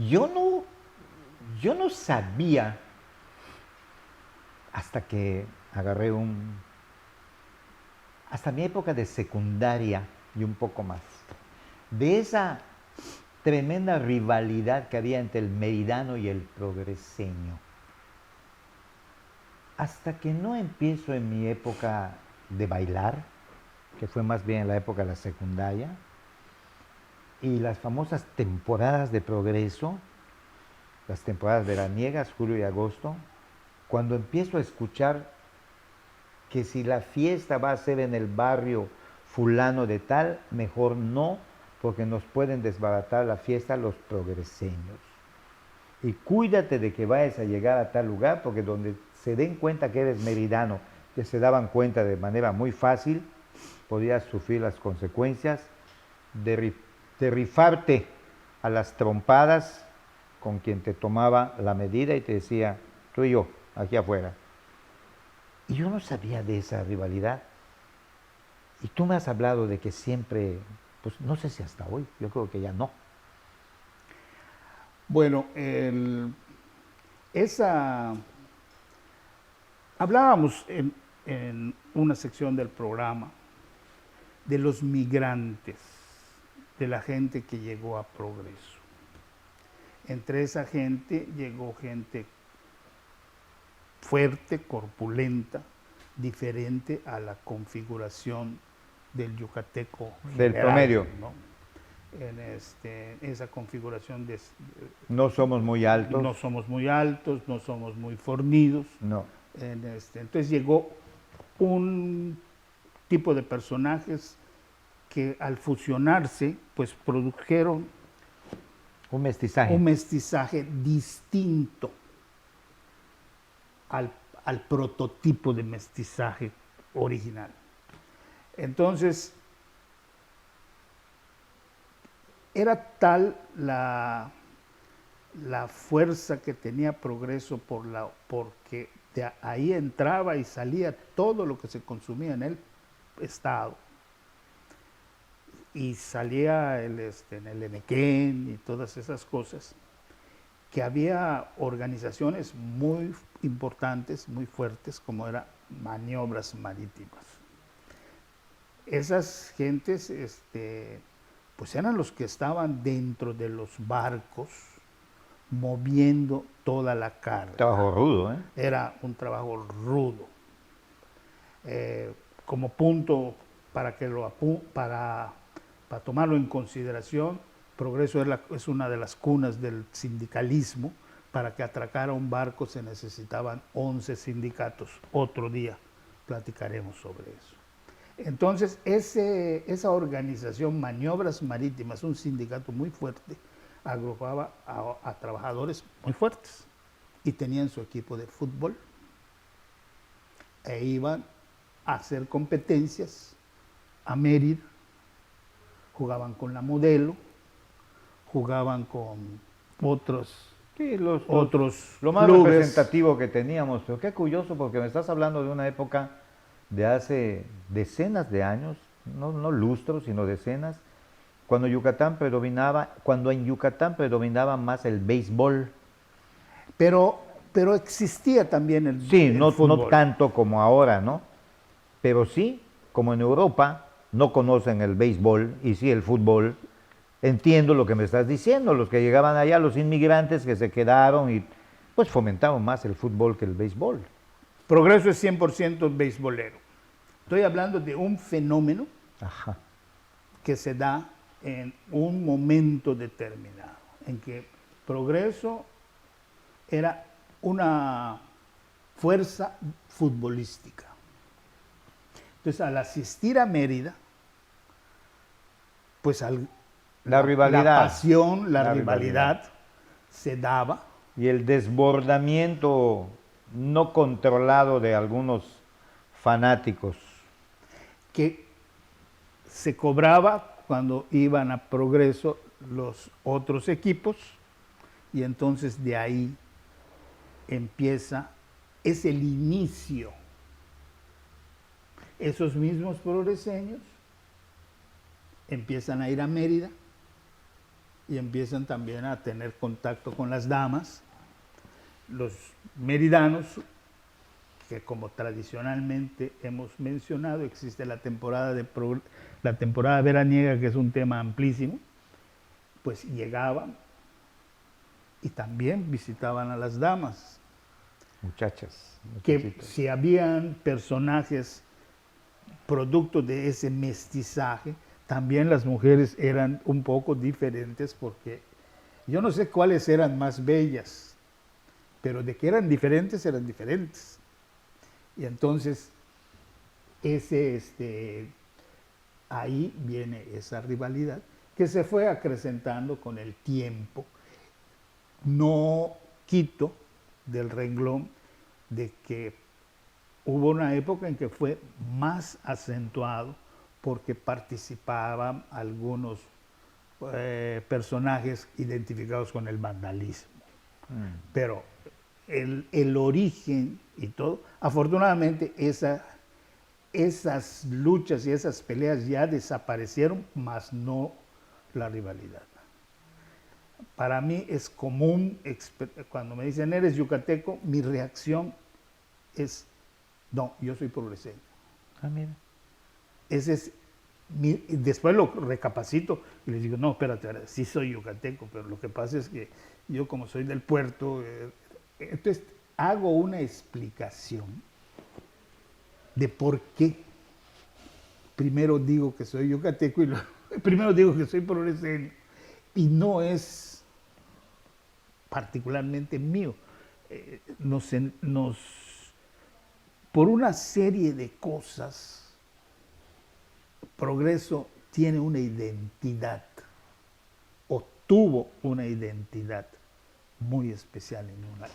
yo no, yo no sabía hasta que agarré hasta mi época de secundaria y un poco más, de esa tremenda rivalidad que había entre el meridano y el progreseño. Hasta que no empiezo en mi época de bailar, que fue más bien en la época de la secundaria, y las famosas temporadas de progreso, las temporadas veraniegas, julio y agosto, cuando empiezo a escuchar que si la fiesta va a ser en el barrio fulano de tal, mejor no, porque nos pueden desbaratar la fiesta los progreseños. Y cuídate de que vayas a llegar a tal lugar, porque donde se den cuenta que eres meridano, que se daban cuenta de manera muy fácil, podías sufrir las consecuencias de rifarte a las trompadas con quien te tomaba la medida y te decía, tú y yo, aquí afuera. Y yo no sabía de esa rivalidad. Y tú me has hablado de que siempre, pues no sé si hasta hoy, yo creo que ya no. Bueno, hablábamos en una sección del programa de los migrantes, de la gente que llegó a Progreso. Entre esa gente llegó gente fuerte, corpulenta, diferente a la configuración del yucateco Del general, promedio. ¿no? En esa configuración No somos muy altos. no somos muy altos, no somos muy fornidos. No. Entonces llegó un tipo de personajes que al fusionarse, pues produjeron Un mestizaje. un mestizaje distinto al prototipo de mestizaje original. Entonces, era tal la fuerza que tenía Progreso porque de ahí entraba y salía todo lo que se consumía en el Estado. Y salía en el Enequén y todas esas cosas, que había organizaciones muy importantes, muy fuertes, como eran maniobras marítimas. Esas gentes, pues eran los que estaban dentro de los barcos, moviendo toda la carga. Trabajo rudo, ¿eh? Era un trabajo rudo. Como punto para tomarlo en consideración, Progreso es una de las cunas del sindicalismo. Para que atracara un barco se necesitaban 11 sindicatos. Otro día platicaremos sobre eso. Entonces, esa organización, Maniobras Marítimas, un sindicato muy fuerte, agrupaba a trabajadores muy fuertes y tenían su equipo de fútbol e iban a hacer competencias a Mérida, jugaban con la Modelo, jugaban con otros lo más clubes. representativo que teníamos, pero qué curioso porque me estás hablando de una época de hace decenas de años, no lustros, sino decenas, cuando en Yucatán predominaba más el béisbol. Pero existía también el Sí, no fútbol. tanto como ahora, ¿no? Pero sí, como en Europa no conocen el béisbol y sí el fútbol, entiendo lo que me estás diciendo, los que llegaban allá, los inmigrantes que se quedaron y pues fomentaban más el fútbol que el béisbol. Progreso es 100% beisbolero. Estoy hablando de un fenómeno Ajá. que se da en un momento determinado, en que Progreso era una fuerza futbolística. Entonces, al asistir a Mérida, pues La rivalidad. la pasión, la rivalidad se daba. Y el desbordamiento no controlado de algunos fanáticos. Que se cobraba cuando iban a Progreso los otros equipos, y entonces de ahí es el inicio. Esos mismos progreseños empiezan a ir a Mérida y empiezan también a tener contacto con las damas. Los meridanos, que como tradicionalmente hemos mencionado, existe la temporada veraniega, que es un tema amplísimo, pues llegaban y también visitaban a las damas. Muchachas. Que muchachitos. si habían personajes producto de ese mestizaje, también las mujeres eran un poco diferentes, porque yo no sé cuáles eran más bellas, pero de que eran diferentes, eran diferentes. Y entonces ahí viene esa rivalidad que se fue acrecentando con el tiempo. No quito del renglón de que hubo una época en que fue más acentuado porque participaban algunos personajes identificados con el vandalismo. Pero el origen y todo, afortunadamente esas luchas y esas peleas ya desaparecieron, mas no la rivalidad. Para mí es común, cuando me dicen eres yucateco, mi reacción es no, yo soy progreseño. Ah, mira. Ese es después lo recapacito y les digo, no, espérate, sí soy yucateco, pero lo que pasa es que yo, como soy del puerto, entonces hago una explicación de por qué primero digo que soy yucateco y primero digo que soy progreseño, y no es particularmente mío. Por una serie de cosas, Progreso tiene una identidad, o tuvo una identidad muy especial en una.